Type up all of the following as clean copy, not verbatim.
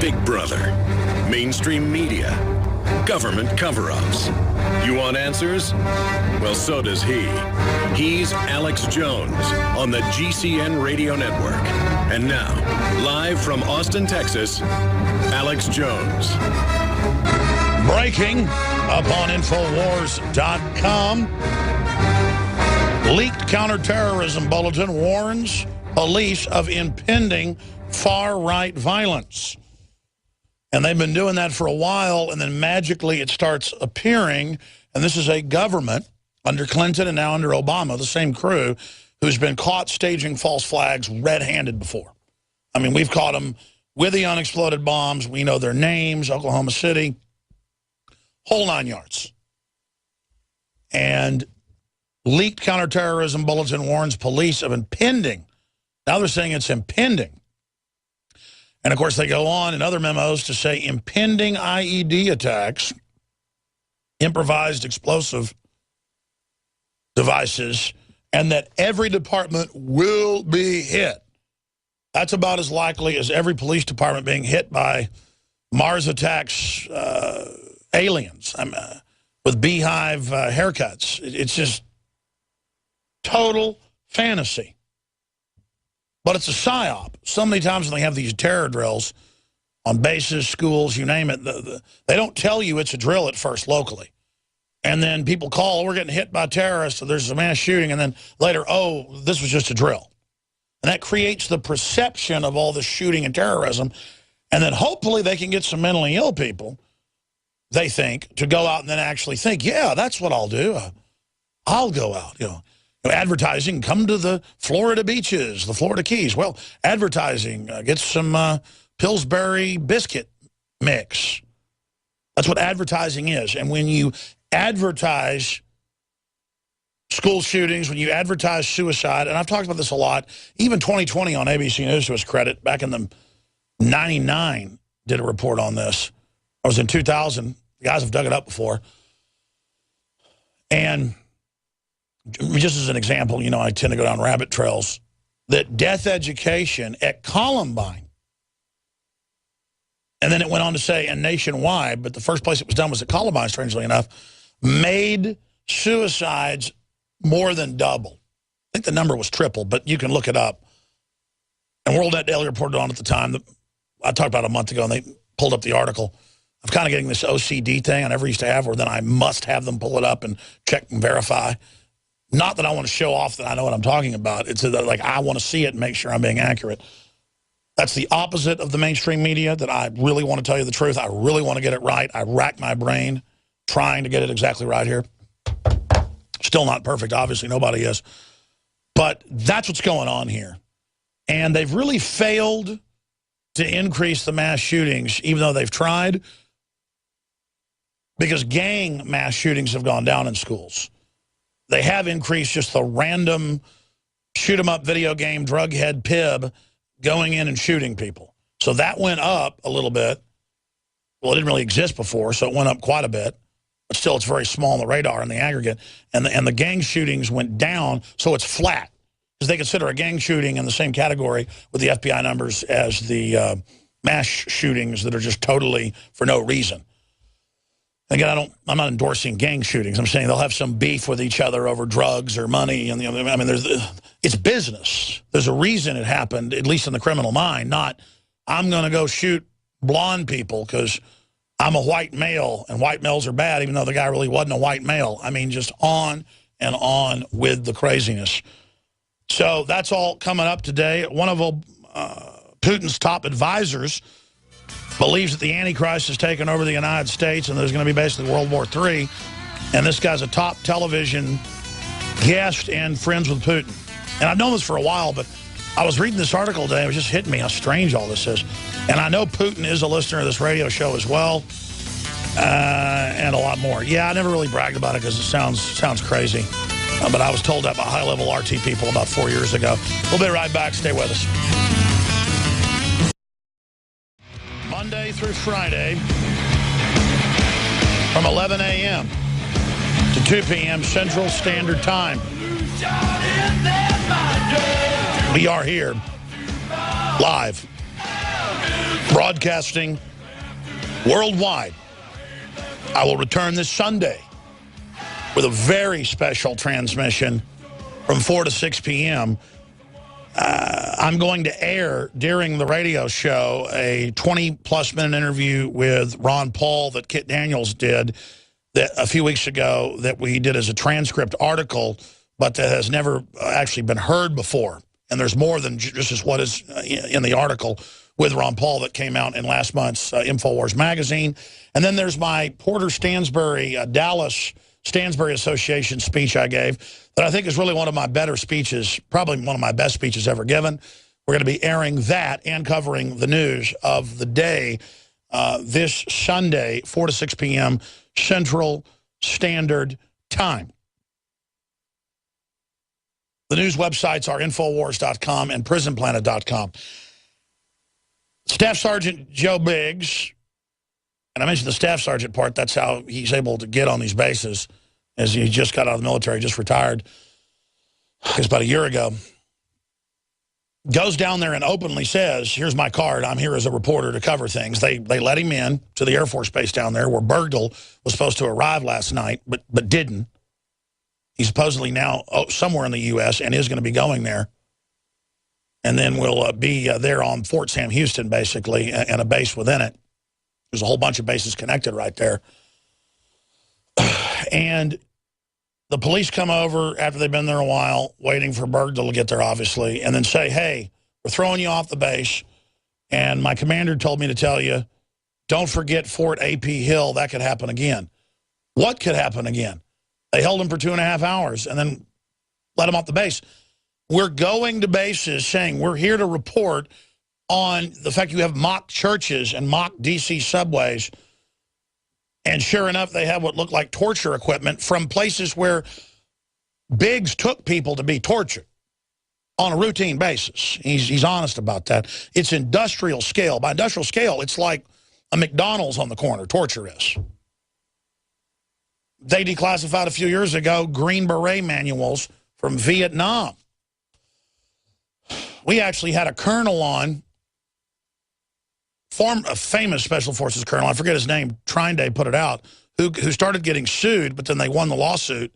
Big Brother, mainstream media, government cover-ups. You want answers? Well, so does he. He's Alex Jones on the GCN Radio Network. And now, live from Austin, Texas, Alex Jones. Breaking up on Infowars.com. Leaked counterterrorism bulletin warns police of impending far-right violence. And they've been doing that for a while, and then magically it starts appearing. And this is a government under Clinton and now under Obama, the same crew, who's been caught staging false flags red-handed before. I mean, we've caught them with the unexploded bombs. We know their names, Oklahoma City, whole 9 yards. And leaked counterterrorism bulletin warns police of impending. Now they're saying it's impending. And, of course, they go on in other memos to say impending IED attacks, improvised explosive devices, and that every department will be hit. That's about as likely as every police department being hit by Mars attacks aliens with beehive haircuts. It's just total fantasy. But it's a psyop. So many times when they have these terror drills on bases, schools, you name it, they don't tell you it's a drill at first locally. And then people call, we're getting hit by terrorists, so there's a mass shooting, and then later, oh, this was just a drill. And that creates the perception of all the shooting and terrorism. And then hopefully they can get some mentally ill people, they think, to go out and then actually think, yeah, that's what I'll do. I'll go out, advertising, come to the Florida beaches, the Florida Keys. Well, advertising, get some Pillsbury biscuit mix. That's what advertising is. And when you advertise school shootings, when you advertise suicide, and I've talked about this a lot, even 2020 on ABC News to its credit, back in the 99, did a report on this. I was in 2000. The guys have dug it up before. And just as an example, I tend to go down rabbit trails, that death education at Columbine, and then it went on to say, and nationwide, but the first place it was done was at Columbine, strangely enough, made suicides more than double. I think the number was triple, but you can look it up. And World Net Daily reported on at the time. I talked about a month ago, and they pulled up the article. I'm kind of getting this OCD thing I never used to have, where then I must have them pull it up and check and verify. Not that I want to show off that I know what I'm talking about. It's that, like, I want to see it and make sure I'm being accurate. That's the opposite of the mainstream media, that I really want to tell you the truth. I really want to get it right. I rack my brain trying to get it exactly right here. Still not perfect, obviously. Nobody is. But that's what's going on here. And they've really failed to increase the mass shootings, even though they've tried, because gang mass shootings have gone down in schools. They have increased just the random shoot-'em-up video game drug head pib going in and shooting people. So that went up a little bit. Well, it didn't really exist before, so it went up quite a bit. But still, it's very small on the radar in the aggregate. And the gang shootings went down, so it's flat. Because they consider a gang shooting in the same category with the FBI numbers as the mass shootings that are just totally for no reason. Again, I'm not endorsing gang shootings. I'm saying they'll have some beef with each other over drugs or money. And it's business. There's a reason it happened, at least in the criminal mind, not I'm going to go shoot blonde people because I'm a white male and white males are bad, even though the guy really wasn't a white male. I mean, just on and on with the craziness. So that's all coming up today. One of Putin's top advisors believes that the Antichrist has taken over the United States and there's going to be basically World War III. And this guy's a top television guest and friends with Putin. And I've known this for a while, but I was reading this article today. It was just hitting me how strange all this is. And I know Putin is a listener of this radio show as well, and a lot more. Yeah, I never really bragged about it because it sounds crazy. But I was told that by high-level RT people about 4 years ago. We'll be right back. Stay with us. Monday through Friday from 11 a.m. to 2 p.m. Central Standard Time. We are here live Broadcasting worldwide. I will return this Sunday with a very special transmission from 4 to 6 p.m. I'm going to air during the radio show a 20-plus minute interview with Ron Paul that Kit Daniels did a few weeks ago that we did as a transcript article, but that has never actually been heard before. And there's more than just as what is in the article with Ron Paul that came out in last month's InfoWars magazine. And then there's my Porter Stansbury, Dallas Stansbury Association speech I gave that I think is really one of my better speeches, probably one of my best speeches ever given. We're going to be airing that and covering the news of the day this Sunday, 4 to 6 p.m. Central Standard Time. The news websites are Infowars.com and PrisonPlanet.com. Staff Sergeant Joe Biggs, and I mentioned the Staff Sergeant part, that's how he's able to get on these bases, as he just got out of the military, just retired, it's about a year ago, goes down there and openly says, here's my card, I'm here as a reporter to cover things. They let him in to the Air Force Base down there where Bergdahl was supposed to arrive last night, but didn't. He's supposedly now somewhere in the U.S. and is going to be going there. And then we'll be there on Fort Sam Houston, basically, and a base within it. There's a whole bunch of bases connected right there. And the police come over after they've been there a while, waiting for Bergdahl to get there, obviously, and then say, hey, we're throwing you off the base. And my commander told me to tell you, don't forget Fort A.P. Hill. That could happen again. What could happen again? They held him for 2.5 hours and then let him off the base. We're going to bases saying we're here to report on the fact you have mock churches and mock D.C. subways. And sure enough, they have what looked like torture equipment from places where Biggs took people to be tortured on a routine basis. He's honest about that. It's industrial scale. By industrial scale, it's like a McDonald's on the corner, torture is. They declassified a few years ago Green Beret manuals from Vietnam. We actually had a colonel on, a famous Special Forces colonel, I forget his name, Trinde put it out, who started getting sued, but then they won the lawsuit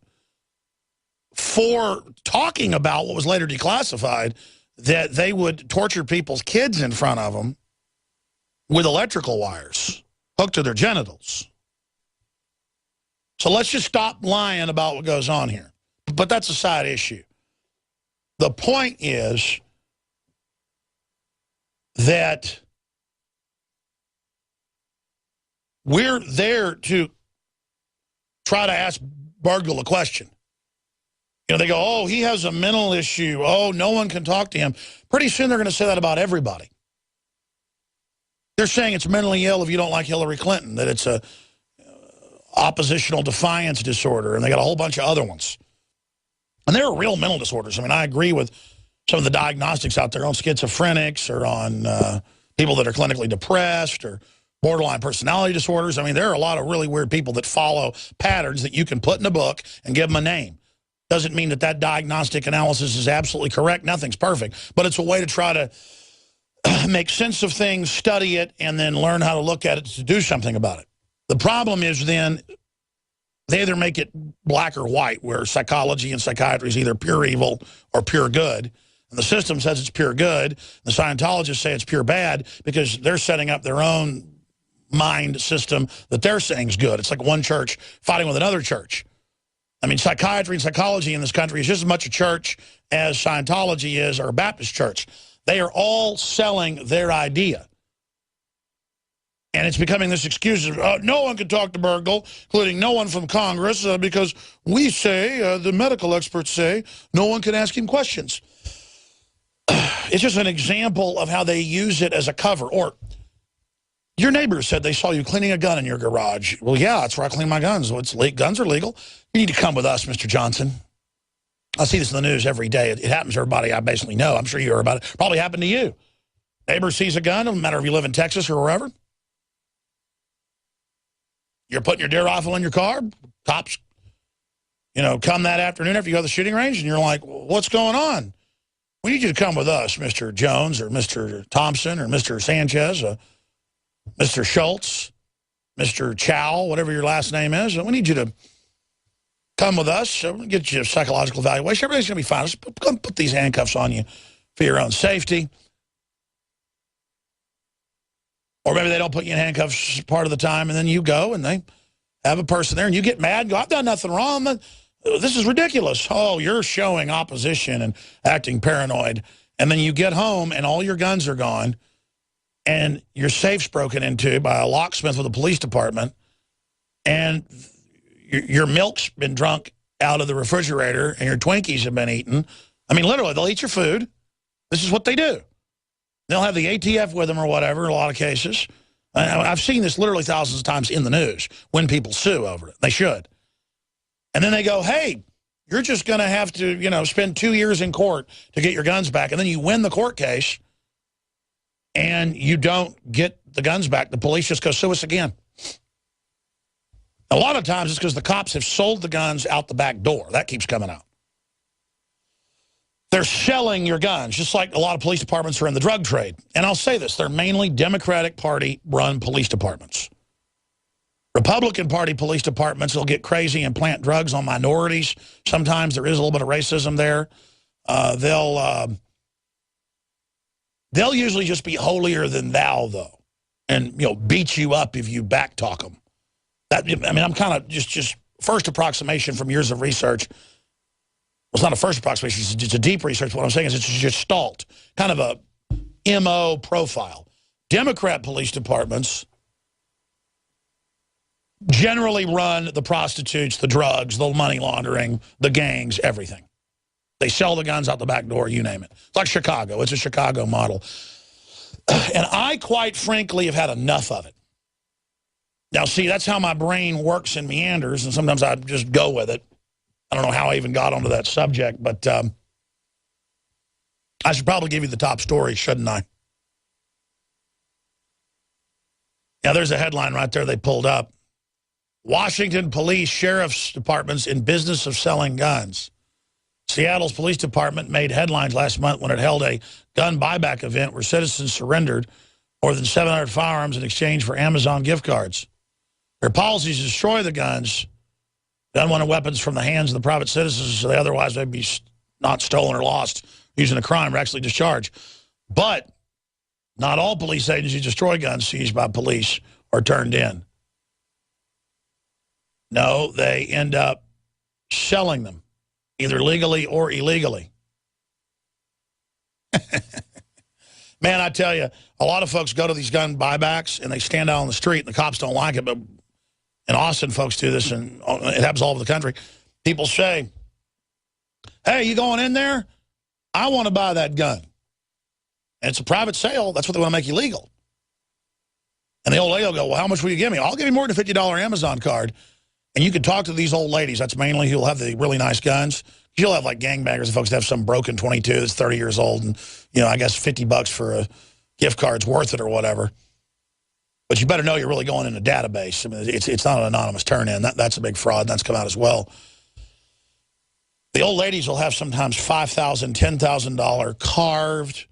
for talking about what was later declassified, that they would torture people's kids in front of them with electrical wires hooked to their genitals. So let's just stop lying about what goes on here. But that's a side issue. The point is that we're there to try to ask Bergdahl a question. You know, they go, oh, he has a mental issue. Oh, no one can talk to him. Pretty soon they're going to say that about everybody. They're saying it's mentally ill if you don't like Hillary Clinton, that it's a oppositional defiance disorder, and they got a whole bunch of other ones. And there are real mental disorders. I mean, I agree with some of the diagnostics out there on schizophrenics or on people that are clinically depressed or borderline personality disorders. I mean, there are a lot of really weird people that follow patterns that you can put in a book and give them a name. Doesn't mean that that diagnostic analysis is absolutely correct. Nothing's perfect. But it's a way to try to make sense of things, study it, and then learn how to look at it to do something about it. The problem is then they either make it black or white, where psychology and psychiatry is either pure evil or pure good. And the system says it's pure good. The Scientologists say it's pure bad because they're setting up their own mind system that they're saying is good. It's like one church fighting with another church. I mean, psychiatry and psychology in this country is just as much a church as Scientology is or a Baptist church. They are all selling their idea. And it's becoming this excuse of, no one can talk to Bergdahl, including no one from Congress, because we say, the medical experts say, no one can ask him questions. It's just an example of how they use it as a cover. Or your neighbors said they saw you cleaning a gun in your garage. Well, yeah, that's where I clean my guns. Well, guns are legal. You need to come with us, Mr. Johnson. I see this in the news every day. It happens to everybody I basically know. I'm sure you heard about it. Probably happened to you. Neighbor sees a gun, no matter if you live in Texas or wherever. You're putting your deer rifle in your car. Cops, come that afternoon after you go to the shooting range, and you're like, what's going on? We need you to come with us, Mr. Jones or Mr. Thompson or Mr. Sanchez. Mr. Schultz, Mr. Chow, whatever your last name is, we need you to come with us. We'll get you a psychological evaluation. Everything's going to be fine. Just put these handcuffs on you for your own safety. Or maybe they don't put you in handcuffs part of the time, and then you go and they have a person there, and you get mad and go, I've done nothing wrong. This is ridiculous. Oh, you're showing opposition and acting paranoid. And then you get home, and all your guns are gone, and your safe's broken into by a locksmith with a police department, and your milk's been drunk out of the refrigerator, and your Twinkies have been eaten. I mean, literally, they'll eat your food. This is what they do. They'll have the ATF with them or whatever in a lot of cases. I've seen this literally thousands of times in the news when people sue over it. They should. And then they go, hey, you're just going to have to, you know, spend 2 years in court to get your guns back. And then you win the court case and you don't get the guns back. The police just go sue us again. A lot of times it's because the cops have sold the guns out the back door. That keeps coming out. They're selling your guns, just like a lot of police departments are in the drug trade. And I'll say this, they're mainly Democratic Party-run police departments. Republican Party police departments will get crazy and plant drugs on minorities. Sometimes there is a little bit of racism there. They'll usually just be holier than thou, though, and beat you up if you backtalk them. I'm kind of just first approximation from years of research. Well, it's not a first approximation, it's a deep research. What I'm saying is it's just gestalt, kind of a MO profile. Democrat police departments generally run the prostitutes, the drugs, the money laundering, the gangs, everything. They sell the guns out the back door, you name it. It's like Chicago. It's a Chicago model. And I, quite frankly, have had enough of it. Now, see, that's how my brain works and meanders, and sometimes I just go with it. I don't know how I even got onto that subject, but I should probably give you the top story, shouldn't I? Yeah, there's a headline right there they pulled up. Washington police sheriff's departments in business of selling guns. Seattle's police department made headlines last month when it held a gun buyback event where citizens surrendered more than 700 firearms in exchange for Amazon gift cards. Their policies destroy the guns, unwanted weapons from the hands of the private citizens, so they otherwise may be not stolen or lost using a crime or actually discharged. But not all police agencies destroy guns seized by police or turned in. No, they end up selling them, either legally or illegally. Man, I tell you, a lot of folks go to these gun buybacks and they stand out on the street and the cops don't like it, but in Austin, folks do this, and it happens all over the country. People say, hey, you going in there? I want to buy that gun. And it's a private sale. That's what they want to make illegal. And the old lady will go, well, how much will you give me? I'll give you more than a $50 Amazon card. And you can talk to these old ladies. That's mainly who'll have the really nice guns. You'll have like gangbangers and folks that have some broken 22 that's 30 years old. And, I guess $50 for a gift card's worth it or whatever. But you better know you're really going in a database. I mean, it's not an anonymous turn-in. That's a big fraud. That's come out as well. The old ladies will have sometimes $5,000, $10,000 carved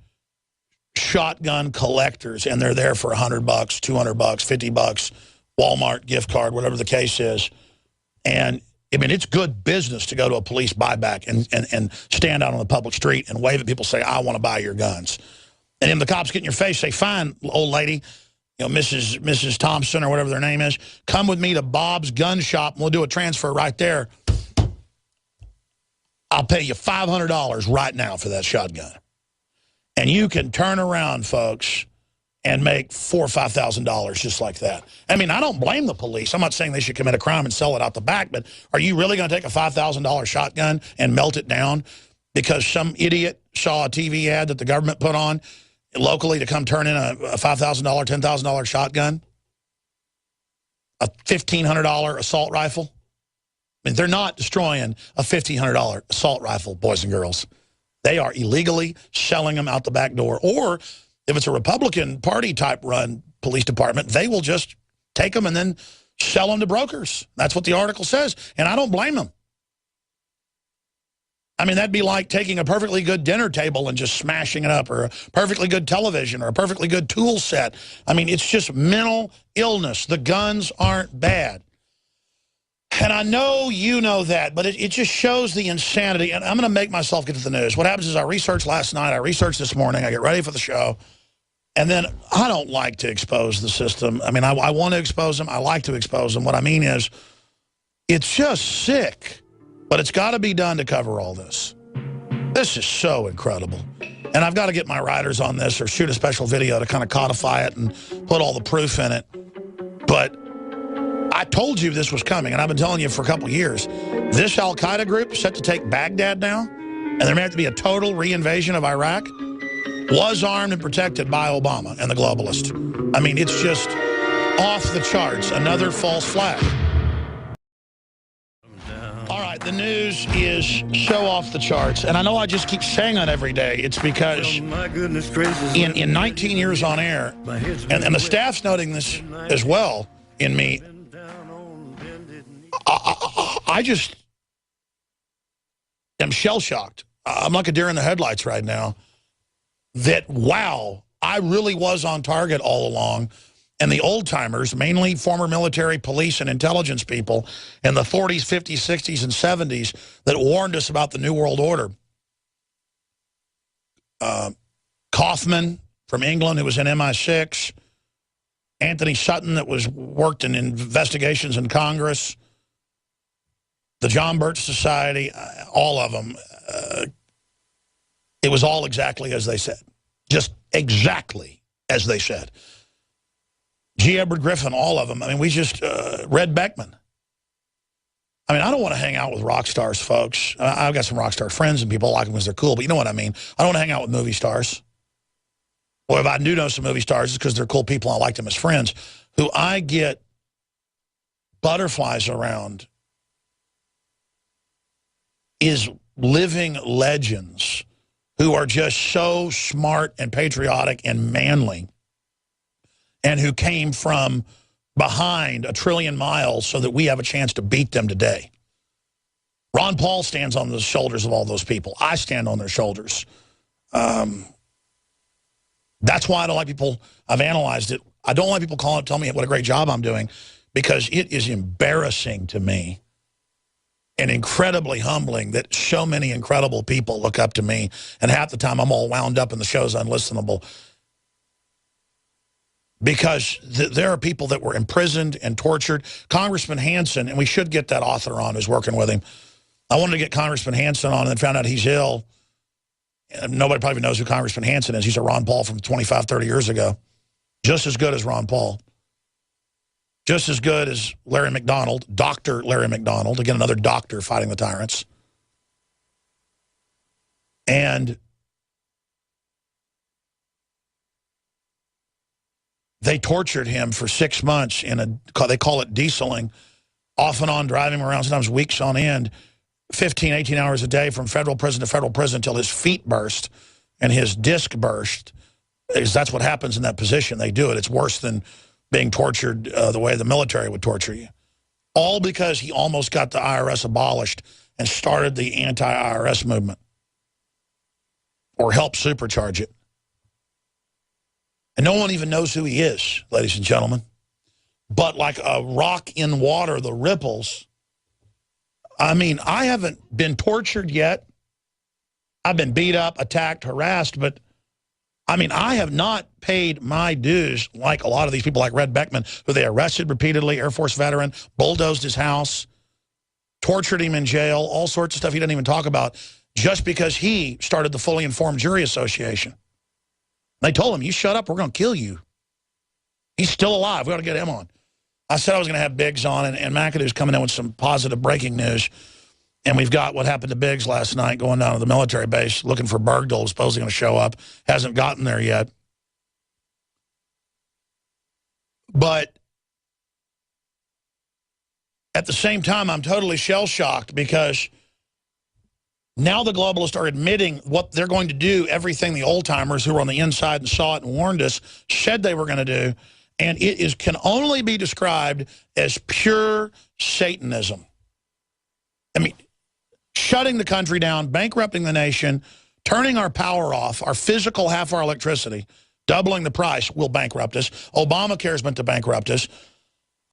shotgun collectors, and they're there for $100, $200, $50, Walmart gift card, whatever the case is. And, I mean, it's good business to go to a police buyback and stand out on the public street and wave at people, say, I want to buy your guns. And then the cops get in your face, say, fine, old lady, Mrs. Thompson or whatever their name is, come with me to Bob's gun shop and we'll do a transfer right there. I'll pay you $500 right now for that shotgun. And you can turn around, folks, and make $4,000 or $5,000 just like that. I mean, I don't blame the police. I'm not saying they should commit a crime and sell it out the back, but are you really going to take a $5,000 shotgun and melt it down because some idiot saw a TV ad that the government put on locally to come turn in a $5,000, $10,000 shotgun, a $1,500 assault rifle? I mean, they're not destroying a $1,500 assault rifle, boys and girls. They are illegally selling them out the back door. Or if it's a Republican Party type run police department, they will just take them and then sell them to brokers. That's what the article says. And I don't blame them. I mean, that'd be like taking a perfectly good dinner table and just smashing it up, or a perfectly good television, or a perfectly good tool set. I mean, it's just mental illness. The guns aren't bad. And I know you know that, but it just shows the insanity. And I'm going to make myself get to the news. What happens is I researched last night, I researched this morning, I get ready for the show, and then I don't like to expose the system. I mean, I want to expose them. I like to expose them. What I mean is, it's just sick. But it's got to be done to cover all this. This is so incredible. And I've got to get my writers on this or shoot a special video to kind of codify it and put all the proof in it. But I told you this was coming, and I've been telling you for a couple of years. This al-Qaeda group set to take Baghdad now, and there may have to be a total reinvasion of Iraq, was armed and protected by Obama and the globalists. I mean, it's just off the charts. Another false flag. All right, the news is so off the charts, and I know I just keep saying that every day. It's because in 19 years on air, and the staff's noting this as well in me, I just am shell-shocked. I'm like a deer in the headlights right now that, wow, I really was on target all along. And the old-timers, mainly former military, police, and intelligence people in the 40s, 50s, 60s, and 70s that warned us about the New World Order. Kaufman from England, who was in MI6. Anthony Sutton, that worked in investigations in Congress. The John Birch Society, all of them. It was all exactly as they said. Just exactly as they said. G. Edward Griffin, all of them. I mean, we just, Red Beckman. I mean, I don't want to hang out with rock stars, folks. I've got some rock star friends and people like them because they're cool, but you know what I mean. I don't want to hang out with movie stars. Or if I do know some movie stars, it's because they're cool people and I like them as friends, who I get butterflies around is living legends who are just so smart and patriotic and manly, and who came from behind 1 trillion miles so that we have a chance to beat them today. Ron Paul stands on the shoulders of all those people. I stand on their shoulders. That's why I don't like people, I've analyzed it. I don't like people calling it, tell me what a great job I'm doing, because it is embarrassing to me and incredibly humbling that so many incredible people look up to me, and half the time I'm all wound up and the show's unlistenable. Because there are people that were imprisoned and tortured. Congressman Hansen, and we should get that author on who's working with him. I wanted to get Congressman Hansen on and then found out he's ill. And nobody probably knows who Congressman Hansen is. He's a Ron Paul from 25, 30 years ago. Just as good as Ron Paul. Just as good as Larry McDonald, Dr. Larry McDonald. Again, another doctor fighting the tyrants. And they tortured him for 6 months in they call it dieseling, off and on, driving him around, sometimes weeks on end, 15, 18 hours a day from federal prison to federal prison until his feet burst and his disc burst. That's what happens in that position. They do it. It's worse than being tortured the way the military would torture you. All because he almost got the IRS abolished and started the anti-IRS movement, or helped supercharge it. And no one even knows who he is, ladies and gentlemen. But like a rock in water, the ripples. I mean, I haven't been tortured yet. I've been beat up, attacked, harassed, but I mean, I have not paid my dues like a lot of these people like Red Beckman, who they arrested repeatedly, Air Force veteran, bulldozed his house, tortured him in jail, all sorts of stuff he doesn't even talk about, just because he started the Fully Informed Jury Association. They told him, you shut up, we're going to kill you. He's still alive. We ought to get him on. I said I was going to have Biggs on, and McAdoo's coming in with some positive breaking news. And we've got what happened to Biggs last night going down to the military base looking for Bergdahl, supposedly going to show up. Hasn't gotten there yet. But at the same time, I'm totally shell-shocked because now the globalists are admitting what they're going to do, everything the old-timers who were on the inside and saw it and warned us said they were going to do. And it can only be described as pure Satanism. I mean, shutting the country down, bankrupting the nation, turning our power off, our physical half our electricity, doubling the price will bankrupt us. Obamacare is meant to bankrupt us.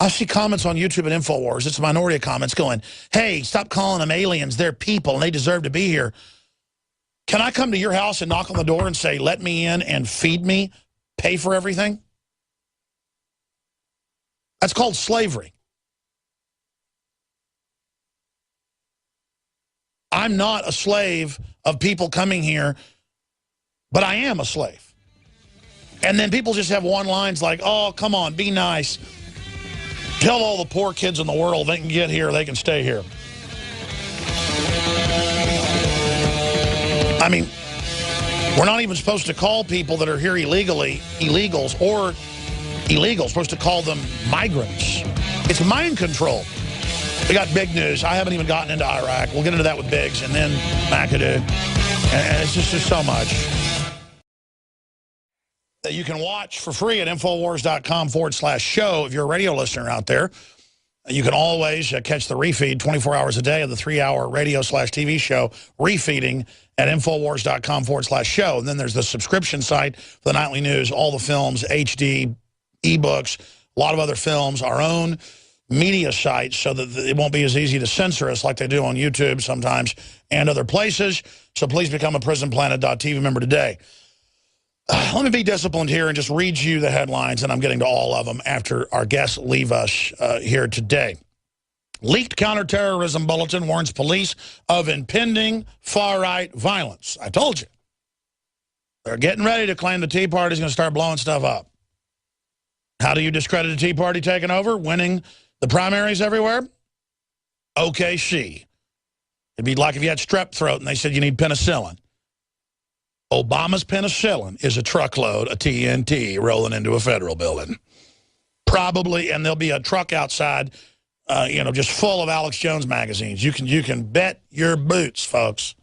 I see comments on YouTube and InfoWars. It's a minority of comments going, hey, stop calling them aliens. They're people, and they deserve to be here. Can I come to your house and knock on the door and say, let me in and feed me, pay for everything? That's called slavery. I'm not a slave of people coming here, but I am a slave. And then people just have one-lines like, oh, come on, be nice. Tell all the poor kids in the world they can get here, they can stay here. I mean, we're not even supposed to call people that are here illegally illegals or illegals. We're supposed to call them migrants. It's mind control. We got big news. I haven't even gotten into Iraq. We'll get into that with Biggs and then McAdoo. And it's just so much that you can watch for free at Infowars.com/show if you're a radio listener out there. You can always catch the refeed 24 hours a day of the 3-hour radio/TV show refeeding at Infowars.com/show. And then there's the subscription site for the nightly news, all the films, HD, ebooks, a lot of other films, our own media sites so that it won't be as easy to censor us like they do on YouTube sometimes and other places. So please become a PrisonPlanet.tv member today. Let me be disciplined here and just read you the headlines, and I'm getting to all of them after our guests leave us here today. Leaked counterterrorism bulletin warns police of impending far-right violence. I told you. They're getting ready to claim the Tea Party's going to start blowing stuff up. How do you discredit the Tea Party taking over, winning the primaries everywhere? OKC. It'd be like if you had strep throat and they said you need penicillin. Obama's penicillin is a truckload of TNT rolling into a federal building. Probably, and there'll be a truck outside, just full of Alex Jones magazines. You can bet your boots, folks.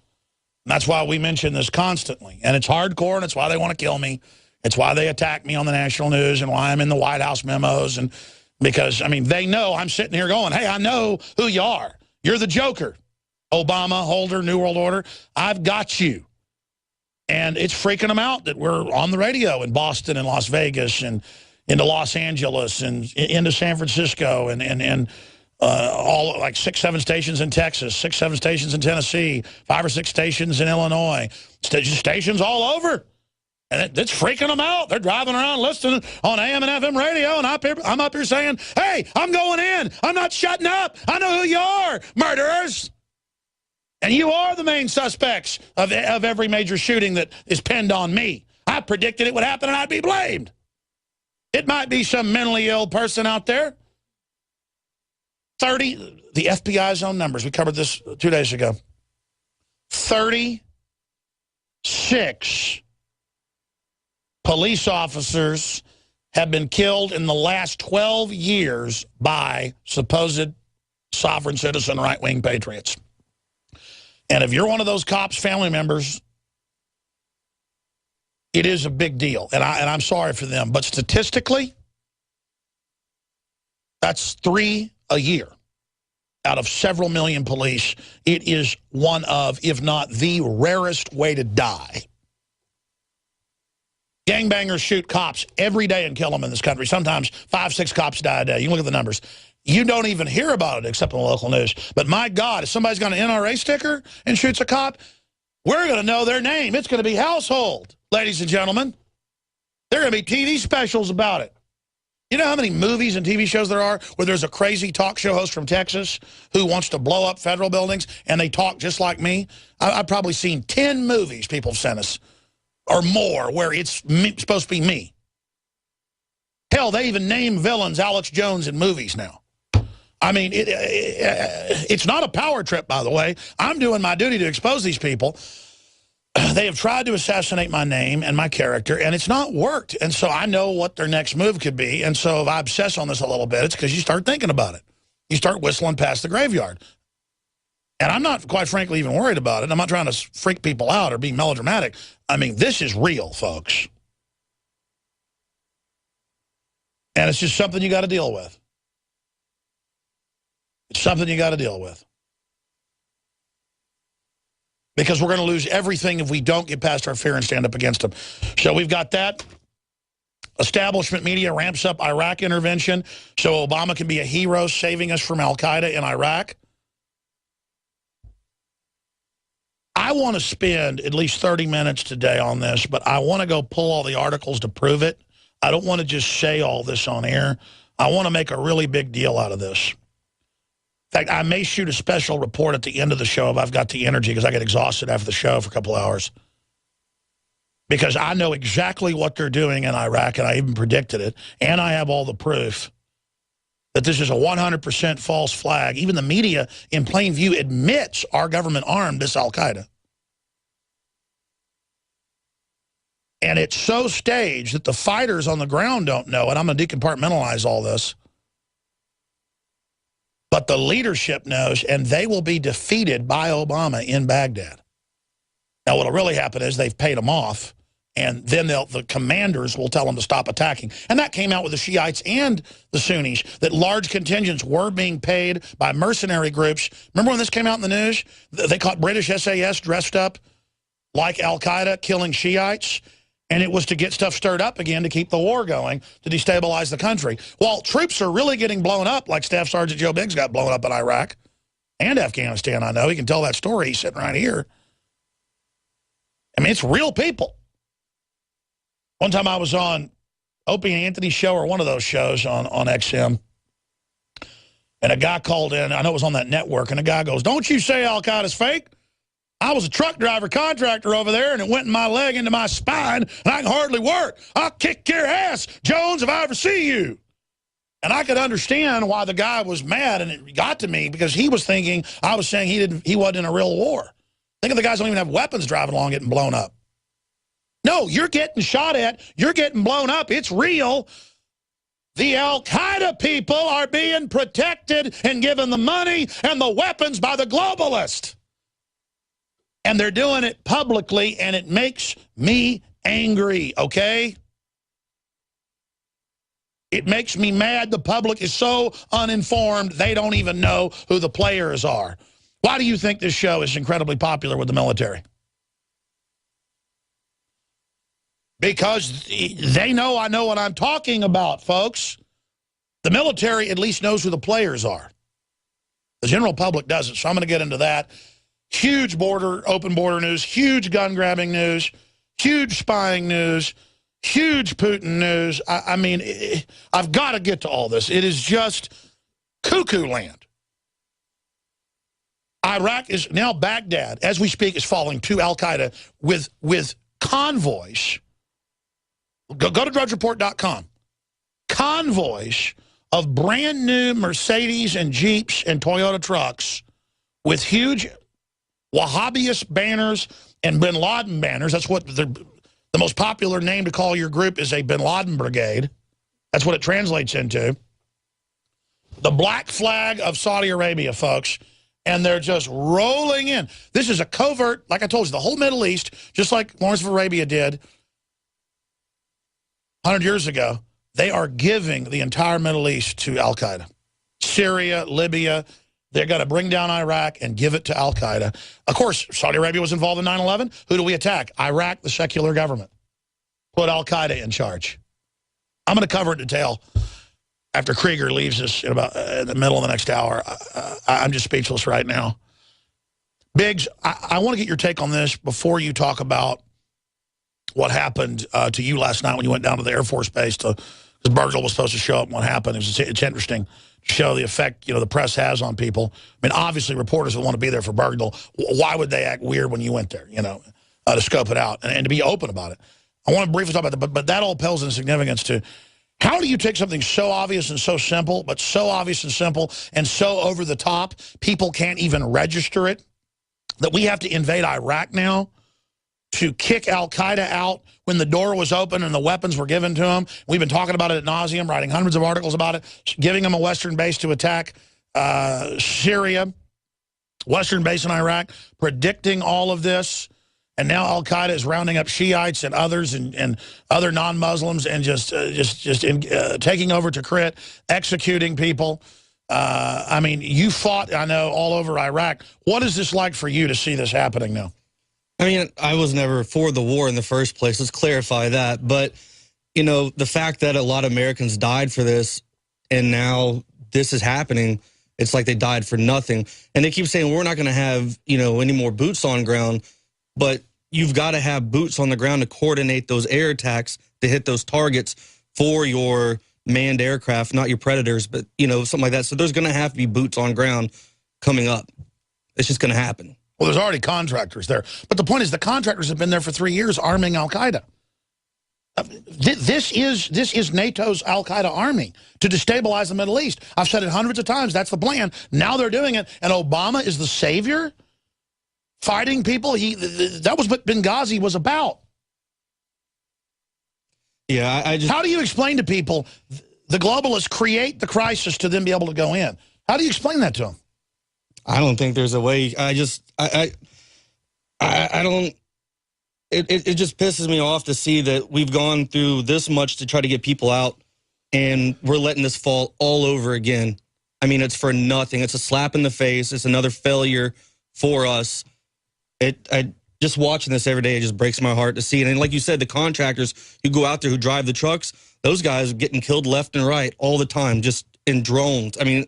And that's why we mention this constantly. And it's hardcore, and it's why they want to kill me. It's why they attack me on the national news and why I'm in the White House memos. And because, I mean, they know I'm sitting here going, hey, I know who you are. You're the Joker. Obama, Holder, New World Order. I've got you. And it's freaking them out that we're on the radio in Boston and Las Vegas and into Los Angeles and into San Francisco and all like 6, 7 stations in Texas, 6, 7 stations in Tennessee, 5 or 6 stations in Illinois, stations all over. And it's freaking them out. They're driving around listening on AM and FM radio, and I'm up here saying, hey, I'm going in. I'm not shutting up. I know who you are, murderers. And you are the main suspects of every major shooting that is pinned on me. I predicted it would happen and I'd be blamed. It might be some mentally ill person out there. 30, the FBI's own numbers, we covered this 2 days ago. 36 police officers have been killed in the last 12 years by supposed sovereign citizen right-wing patriots. And if you're one of those cops' family members, it is a big deal. And I'm sorry for them. But statistically, that's 3 a year out of several million police. It is one of, if not the rarest way to die. Gangbangers shoot cops every day and kill them in this country. Sometimes 5, 6 cops die a day. You can look at the numbers. You don't even hear about it except in the local news. But my God, if somebody's got an NRA sticker and shoots a cop, we're going to know their name. It's going to be household, ladies and gentlemen. There are going to be TV specials about it. You know how many movies and TV shows there are where there's a crazy talk show host from Texas who wants to blow up federal buildings and they talk just like me? I've probably seen 10 movies people have sent us or more where it's supposed to be me. Hell, they even name villains Alex Jones in movies now. I mean, it's not a power trip, by the way. I'm doing my duty to expose these people. They have tried to assassinate my name and my character, and it's not worked. And so I know what their next move could be. And so if I obsess on this a little bit, it's because you start thinking about it. You start whistling past the graveyard. And I'm not, quite frankly, even worried about it. I'm not trying to freak people out or be melodramatic. I mean, this is real, folks. And it's just something you got to deal with. It's something you got to deal with. because we're going to lose everything if we don't get past our fear and stand up against them. So we've got that. Establishment media ramps up Iraq intervention so Obama can be a hero saving us from al-Qaeda in Iraq. I want to spend at least 30 minutes today on this, but I want to go pull all the articles to prove it. I don't want to just say all this on air. I want to make a really big deal out of this. In fact, I may shoot a special report at the end of the show if I've got the energy, because I get exhausted after the show for a couple of hours. Because I know exactly what they're doing in Iraq, and I even predicted it, and I have all the proof that this is a 100% false flag. Even the media, in plain view, admits our government armed this al-Qaeda. And it's so staged that the fighters on the ground don't know it. I'm going to decompartmentalize all this. But the leadership knows, and they will be defeated by Obama in Baghdad. Now, what will really happen is they've paid them off, and then the commanders will tell them to stop attacking. And that came out with the Shiites and the Sunnis, that large contingents were being paid by mercenary groups. Remember when this came out in the news? They caught British SAS dressed up like al-Qaeda killing Shiites, and it was to get stuff stirred up again to keep the war going, to destabilize the country. While troops are really getting blown up, like Staff Sergeant Joe Biggs got blown up in Iraq and Afghanistan, I know. He can tell that story. He's sitting right here. I mean, it's real people. One time I was on Opie and Anthony's show, or one of those shows on XM, and a guy called in. I know it was on that network, and a guy goes, "Don't you say al-Qaeda's fake? I was a truck driver contractor over there, and it went in my leg into my spine, and I can hardly work. I'll kick your ass, Jones, if I ever see you." And I could understand why the guy was mad, and it got to me because he was thinking I was saying he wasn't in a real war. Think of the guys who don't even have weapons driving along getting blown up. No, you're getting shot at. You're getting blown up. It's real. The al-Qaeda people are being protected and given the money and the weapons by the globalists. And they're doing it publicly, and it makes me angry, okay? It makes me mad. The public is so uninformed, they don't even know who the players are. Why do you think this show is incredibly popular with the military? Because they know I know what I'm talking about, folks. The military at least knows who the players are. The general public doesn't, so I'm going to get into that. Huge open border news, huge gun-grabbing news, huge spying news, huge Putin news. I mean, I've got to get to all this. It is just cuckoo land. Iraq is now, Baghdad, as we speak, is falling to al-Qaeda with convoys. Go to drudgereport.com. Convoys of brand new Mercedes and Jeeps and Toyota trucks with huge Wahhabist banners and bin Laden banners. That's what the most popular name to call your group is, a bin Laden brigade. That's what it translates into. The black flag of Saudi Arabia, folks. And they're just rolling in. This is a covert, like I told you, the whole Middle East, just like Lawrence of Arabia did 100 years ago, they are giving the entire Middle East to al-Qaeda. Syria, Libya, they're going to bring down Iraq and give it to al-Qaeda. Of course, Saudi Arabia was involved in 9/11. Who do we attack? Iraq, the secular government. Put al-Qaeda in charge. I'm going to cover it in detail after Krieger leaves us in the middle of the next hour. I'm just speechless right now. Biggs, I want to get your take on this before you talk about what happened to you last night when you went down to the Air Force Base, because Bergdahl was supposed to show up and what happened. It's interesting to show the effect, the press has on people. I mean, obviously reporters would want to be there for Bergdahl. Why would they act weird when you went there, to scope it out and to be open about it? I want to briefly talk about that, but that all pales in significance to how do you take something so obvious and so simple, but so obvious and simple and so over the top, people can't even register it, that we have to invade Iraq now to kick al-Qaeda out when the door was open and the weapons were given to them. We've been talking about it ad nauseum, writing hundreds of articles about it, giving them a Western base to attack Syria, Western base in Iraq, predicting all of this. And now al-Qaeda is rounding up Shiites and others and other non-Muslims and just taking over Tikrit, executing people. I mean, you fought, I know, all over Iraq. What is this like for you to see this happening now? I mean, I was never for the war in the first place. Let's clarify that. But, you know, the fact that a lot of Americans died for this and now this is happening, it's like they died for nothing. And they keep saying we're not going to have, you know, any more boots on ground. But you've got to have boots on the ground to coordinate those air attacks to hit those targets for your manned aircraft, not your predators, but, you know, something like that. So there's going to have to be boots on ground coming up. It's just going to happen. Well, there's already contractors there. But the point is the contractors have been there for 3 years arming al-Qaeda. This is NATO's al-Qaeda arming to destabilize the Middle East. I've said it hundreds of times. That's the plan. Now they're doing it. And Obama is the savior fighting people. That was what Benghazi was about. Yeah, I just... How do you explain to people the globalists create the crisis to then be able to go in? How do you explain that to them? I don't think there's a way. I don't. It just pisses me off to see that we've gone through this much to try to get people out, and we're letting this fall all over again. I mean, it's for nothing. It's a slap in the face. It's another failure for us. Just watching this every day, it just breaks my heart to see it. And like you said, the contractors who go out there, who drive the trucks, those guys are getting killed left and right all the time, just in drones. I mean,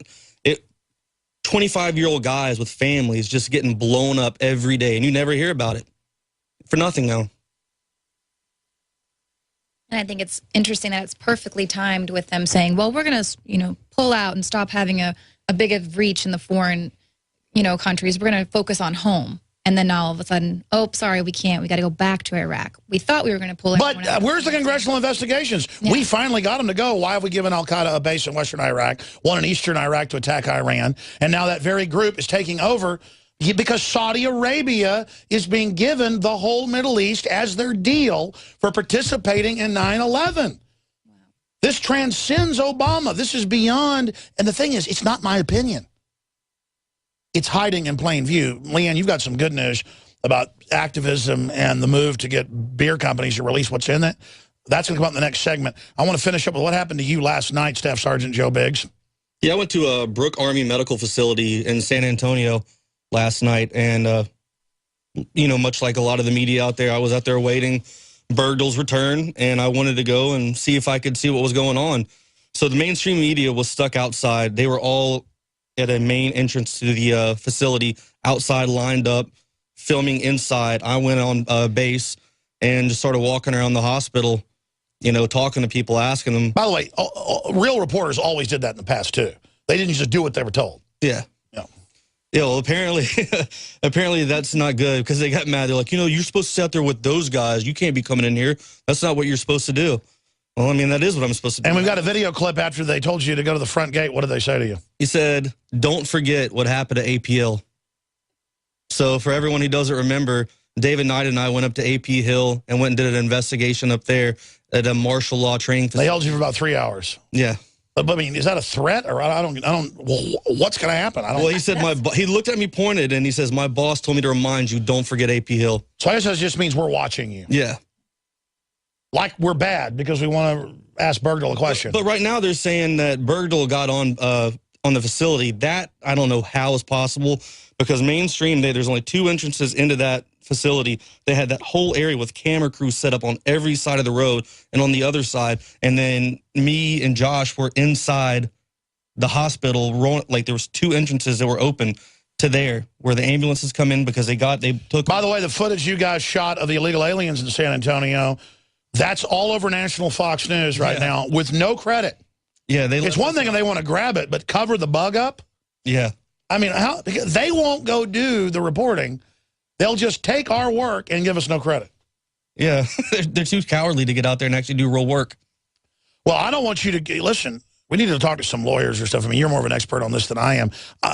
25-year-old guys with families just getting blown up every day, and you never hear about it. For nothing now. And I think it's interesting that it's perfectly timed with them saying, well, we're going to, you know, pull out and stop having a big of reach in the foreign, you know, countries. We're going to focus on home. And then all of a sudden, oh, sorry, we can't. We got to go back to Iraq. We thought we were going to pull it. But where's the congressional investigations? Yeah. We finally got them to go. Why have we given al-Qaeda a base in western Iraq, one in eastern Iraq to attack Iran? And now that very group is taking over because Saudi Arabia is being given the whole Middle East as their deal for participating in 9/11. Wow. This transcends Obama. This is beyond. And the thing is, it's not my opinion. It's hiding in plain view. Leanne, you've got some good news about activism and the move to get beer companies to release what's in it. That's going to come up in the next segment. I want to finish up with what happened to you last night, Staff Sergeant Joe Biggs. Yeah, I went to a Brooke Army Medical Facility in San Antonio last night. And, you know, much like a lot of the media out there, I was out there waiting Bergdahl's return, and I wanted to go and see if I could see what was going on. So the mainstream media was stuck outside. They were all at a main entrance to the facility, outside lined up, filming inside. I went on base and just started walking around the hospital, you know, talking to people, asking them. By the way, real reporters always did that in the past, too. They didn't just do what they were told. Yeah. Yeah, well, apparently that's not good because they got mad. They're like, you know, you're supposed to sit out there with those guys. You can't be coming in here. That's not what you're supposed to do. Well, I mean, that is what I'm supposed to do. And we've got a video clip after they told you to go to the front gate. What did they say to you? He said, don't forget what happened to APL. So for everyone who doesn't remember, David Knight and I went up to AP Hill and went and did an investigation up there at a martial law training facility. They held you for about 3 hours. Yeah. But I mean, is that a threat, or I don't. What's going to happen? Well, he said he looked at me, pointed, and he says, "My boss told me to remind you, don't forget AP Hill." So I guess that just means we're watching you. Yeah. Like we're bad because we want to ask Bergdahl a question. But right now they're saying that Bergdahl got on the facility. That I don't know how is possible because mainstream there's only 2 entrances into that facility. They had that whole area with camera crews set up on every side of the road and on the other side. And then me and Josh were inside the hospital. Like there was 2 entrances that were open to there where the ambulances come in because they took. By the way, the footage you guys shot of the illegal aliens in San Antonio, that's all over national Fox News right now with no credit. Yeah, it's one thing if they want to grab it, but cover the bug up. Yeah. I mean, because they won't go do the reporting. They'll just take our work and give us no credit. Yeah, they're too cowardly to get out there and actually do real work. Well, I don't want you to listen. We need to talk to some lawyers or stuff. I mean, you're more of an expert on this than I am.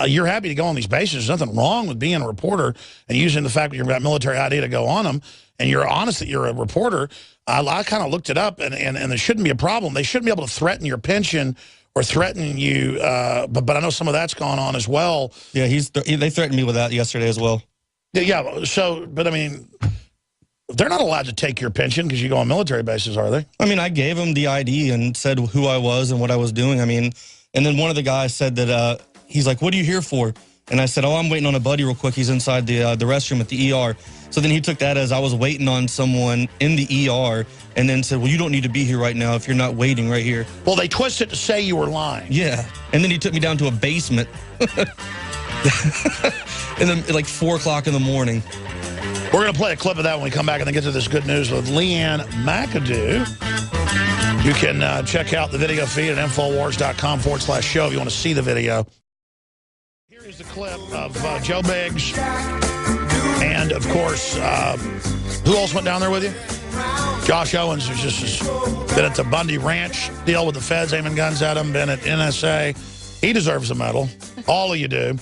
You're happy to go on these bases. There's nothing wrong with being a reporter and using the fact that you've got military ID to go on them. And you're honest that you're a reporter. I kind of looked it up, and there shouldn't be a problem. They shouldn't be able to threaten your pension or threaten you. But I know some of that's gone on as well. Yeah, they threatened me with that yesterday as well. Yeah, so, but I mean, they're not allowed to take your pension because you go on military bases, are they? I mean, I gave them the ID and said who I was and what I was doing. I mean, and then one of the guys said that he's like, what are you here for? And I said, oh, I'm waiting on a buddy real quick. He's inside the restroom at the ER. So then he took that as I was waiting on someone in the ER and then said, well, you don't need to be here right now if you're not waiting right here. Well, they twisted to say you were lying. Yeah. And then he took me down to a basement. And then at like 4 o'clock in the morning. We're going to play a clip of that when we come back and then get to this good news with Leanne McAdoo. You can check out the video feed at Infowars.com/show if you want to see the video. Here is the clip of Joe Biggs and, of course, who else went down there with you? Josh Owens, who's just been at the Bundy Ranch deal with the feds aiming guns at him, been at NSA. He deserves a medal. All of you do.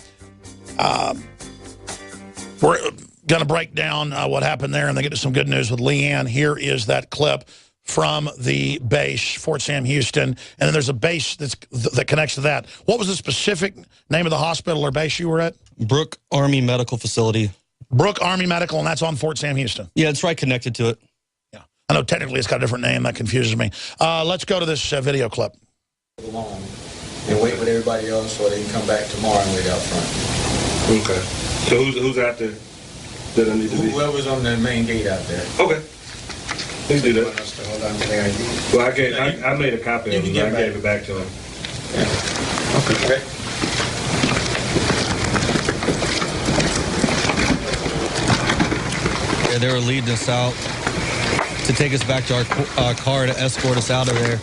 We're going to break down what happened there and then get to some good news with Leanne. Here is that clip from the base, Fort Sam Houston, and then there's a base that connects to that. What was the specific name of the hospital or base you were at? Brooke Army Medical Facility. Brooke Army Medical, and that's on Fort Sam Houston. Yeah, it's right connected to it. Yeah, I know technically it's got a different name. That confuses me. Let's go to this video clip. Along and wait with everybody else so they can come back tomorrow and wait out front. Okay. So who's out there that I need to be? Whoever's on the main gate out there. Okay. Please do that. Hold on to their ID. Well, I made a copy of it. I gave it back to him. Okay. Yeah, they were leading us out to take us back to our car to escort us out of there.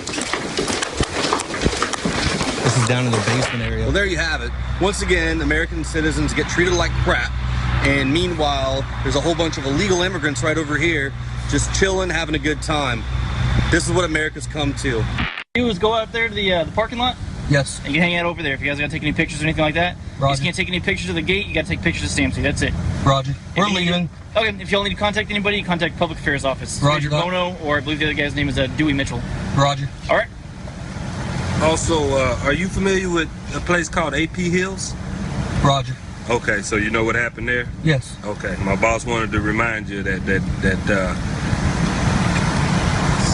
This is down in the basement area. Well, there you have it. Once again, American citizens get treated like crap. And meanwhile, there's a whole bunch of illegal immigrants right over here just chilling, having a good time. This is what America's come to. Do is go out there to the parking lot. Yes. And you can hang out over there if you guys got to take any pictures or anything like that. Roger. You just can't take any pictures of the gate. You got to take pictures of Stamsy. That's it. Roger. We're If you need leaving. to- okay. If y'all need to contact anybody, you contact Public Affairs Office. Roger. Major Bono, or I believe the other guy's name is Dewey Mitchell. Roger. All right. Also, are you familiar with a place called AP Hills? Roger. Okay, so you know what happened there? Yes. Okay, my boss wanted to remind you that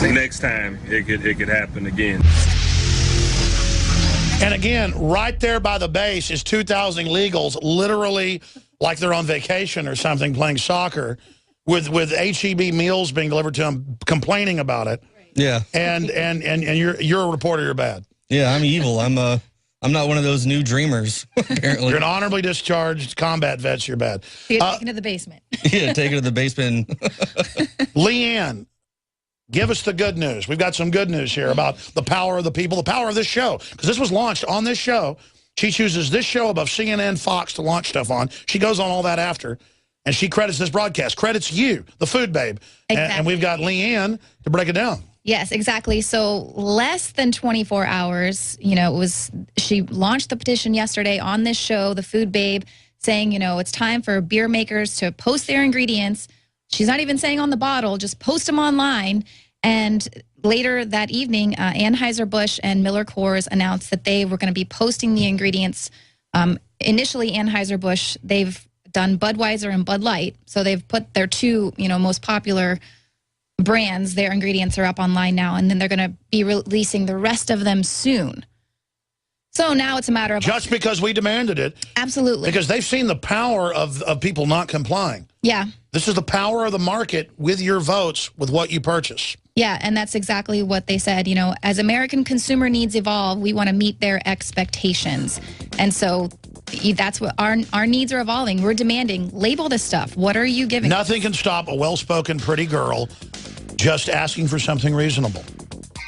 next time it could happen again. And again, right there by the base is 2,000 illegals, literally like they're on vacation or something, playing soccer, with HEB meals being delivered to them, complaining about it. Yeah. And you're a reporter. You're bad. Yeah, I'm evil. I'm not one of those new dreamers. Apparently. You're an honorably discharged combat vet. You're bad. You're taken to the basement. Yeah, take it to the basement. Leanne, give us the good news. We've got some good news here about the power of the people, the power of this show. Because this was launched on this show. She chooses this show above CNN, Fox to launch stuff on. She goes on all that after. And she credits this broadcast. Credits you, the food babe. Exactly. And we've got Leanne to break it down. Yes, exactly. So less than 24 hours, she launched the petition yesterday on this show, The Food Babe, saying, it's time for beer makers to post their ingredients. She's not even saying on the bottle, just post them online. And later that evening, Anheuser-Busch and Miller Coors announced that they were going to be posting the ingredients. Initially, Anheuser-Busch, they've done Budweiser and Bud Light. So they've put their two, most popular brands, their ingredients are up online now, and then they're going to be releasing the rest of them soon. So now it's a matter of... Just because we demanded it. Absolutely. Because they've seen the power of people not complying. Yeah. This is the power of the market with your votes, with what you purchase. Yeah, and that's exactly what they said. As American consumer needs evolve, we want to meet their expectations. And so that's what our needs are evolving. We're demanding, label this stuff. What are you giving? Nothing can stop a well-spoken pretty girl just asking for something reasonable.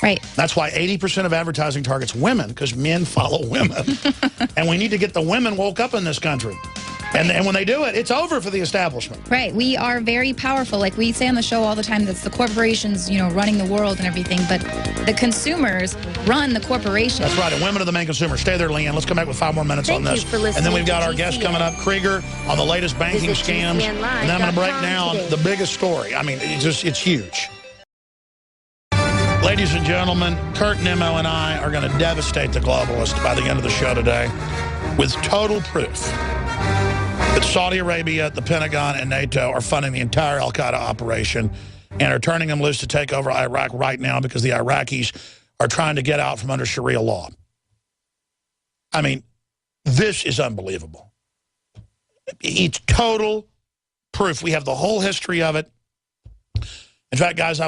Right. That's why 80% of advertising targets women, because men follow women. And we need to get the women woke up in this country. And when they do it, it's over for the establishment. Right. We are very powerful. Like we say on the show all the time, that's the corporations, running the world and everything. But the consumers run the corporation. That's right. And women are the main consumers. Stay there, Leanne. Let's come back with 5 more minutes on this. And then we've got our guest coming up, Krieger, on the latest banking scams. And then I'm going to break down the biggest story. I mean, it's huge. Ladies and gentlemen, Kurt Nimmo and I are going to devastate the globalists by the end of the show today with total proof that Saudi Arabia, the Pentagon, and NATO are funding the entire al-Qaeda operation and are turning them loose to take over Iraq right now because the Iraqis are trying to get out from under Sharia law. I mean, this is unbelievable. It's total proof. We have the whole history of it. In fact, guys,